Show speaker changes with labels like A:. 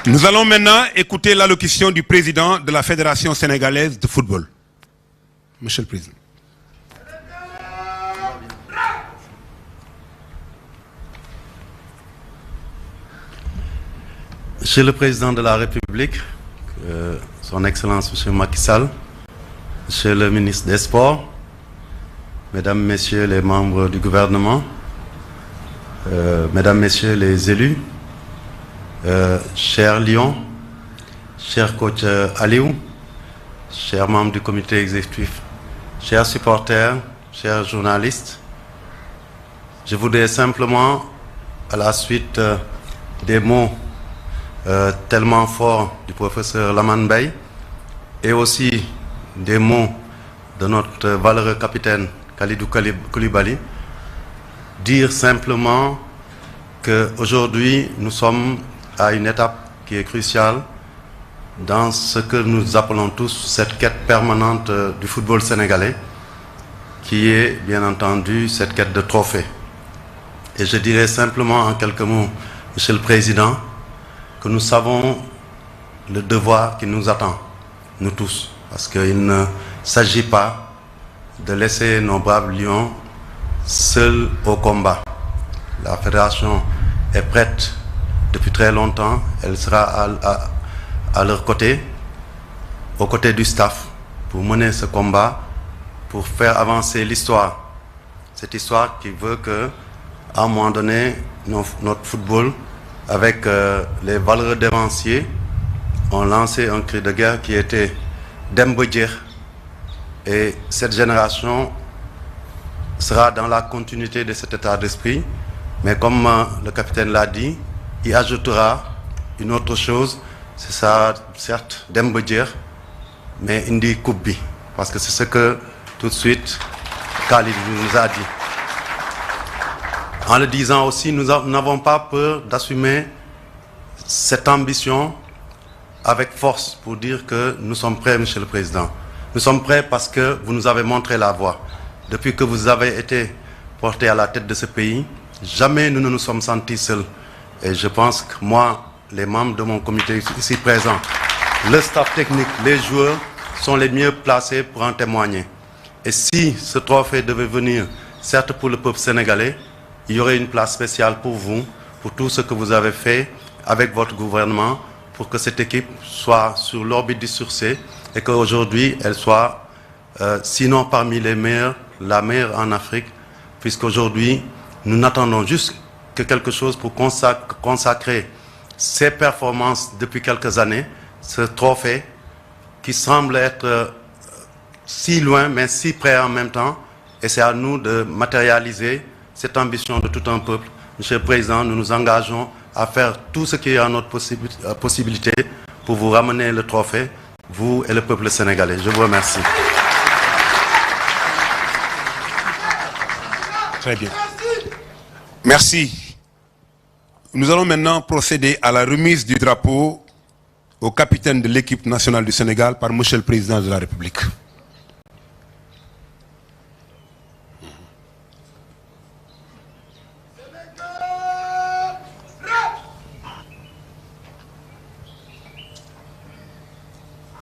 A: Nous allons maintenant écouter l'allocution du président de la Fédération sénégalaise de football. Monsieur le Président.
B: Monsieur le Président de la République, Son Excellence Monsieur Macky Sall, Monsieur le Ministre des Sports, Mesdames, Messieurs les membres du gouvernement, Mesdames, Messieurs les élus, chers Lions, chers coach Aliou, chers membres du comité exécutif, chers supporters, chers journalistes, je voudrais simplement, à la suite des mots tellement forts du professeur Lamane Bey et aussi des mots de notre valeureux capitaine Kalidou Koulibaly, dire simplement qu'aujourd'hui nous sommes à une étape qui est cruciale dans ce que nous appelons tous cette quête permanente du football sénégalais, qui est bien entendu cette quête de trophée. Et je dirais simplement en quelques mots, Monsieur le Président, que nous savons le devoir qui nous attend, nous tous, parce qu'il ne s'agit pas de laisser nos braves lions seuls au combat. La fédération est prête depuis très longtemps, elle sera à leur côté, aux côtés du staff, pour mener ce combat, pour faire avancer l'histoire. Cette histoire qui veut que, à un moment donné, notre football, avec les valeureux dévanciers, ont lancé un cri de guerre qui était d'Embodjer. Et cette génération sera dans la continuité de cet état d'esprit. Mais comme le capitaine l'a dit, il ajoutera une autre chose, c'est ça, certes, d'Embodjer, mais Indi Koubi. Parce que c'est ce que tout de suite Khalid nous a dit. En le disant aussi, nous n'avons pas peur d'assumer cette ambition avec force pour dire que nous sommes prêts, Monsieur le Président. Nous sommes prêts parce que vous nous avez montré la voie. Depuis que vous avez été porté à la tête de ce pays, jamais nous ne nous sommes sentis seuls. Et je pense que moi, les membres de mon comité ici présents, le staff technique, les joueurs sont les mieux placés pour en témoigner. Et si ce trophée devait venir, certes pour le peuple sénégalais, il y aurait une place spéciale pour vous, pour tout ce que vous avez fait avec votre gouvernement, pour que cette équipe soit sur l'orbite du succès et qu'aujourd'hui, elle soit, sinon parmi les meilleures, la meilleure en Afrique, puisqu'aujourd'hui, nous n'attendons juste que quelque chose pour consacrer ces performances depuis quelques années, ce trophée qui semble être si loin, mais si près en même temps, et c'est à nous de matérialiser cette ambition de tout un peuple. Monsieur le Président, nous nous engageons à faire tout ce qui est en notre possibilité pour vous ramener le trophée, vous et le peuple sénégalais. Je vous remercie.
A: Très bien. Merci. Nous allons maintenant procéder à la remise du drapeau au capitaine de l'équipe nationale du Sénégal par Monsieur le Président de la République.